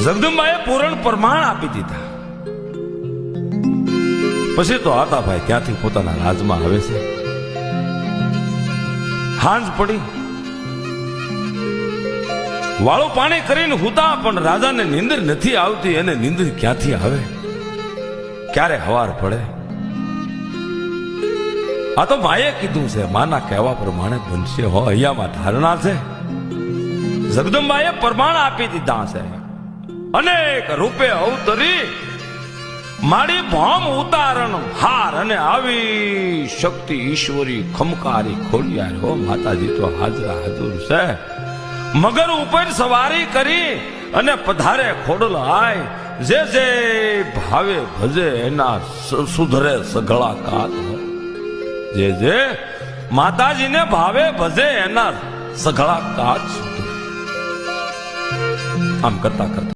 જગદંબાએ પૂરણ પ્રમાણ આપી દીધા. પછી તો આતા ભાઈ ત્યાંથી પોતાના રાજમાં આવે છે. હાંજ પડી, વાળું પાણી કરીને હુતા, પણ રાજાને નીંદર નથી આવતી. એને નીંદર ક્યાંથી આવે? ક્યારે હવાર પડે? આ તો માએ કીધું છે, માના કહેવા પ્રમાણે બનશે. હો, અહીંયામાં ધારણા છે. જગદંબાએ પ્રમાણ આપી દીધા છે. અનેક રૂપે અવતરી મારી ભોમ ઉતારણ હાર, અને આવી શક્તિ ઈશ્વરી ખમકારી ખોડિયાર. હો માતાજી તો હાજરા હાજર છે. મગર ઉપર સવારી કરી અને પધારે ખોડલ આય. જે જે ભાવે ભજે એના સુધરે સઘળા કાત. જે જે માતાજીને ભાવે ભજે એના સઘળા કાત સુધરે. આમ કરતા કરતા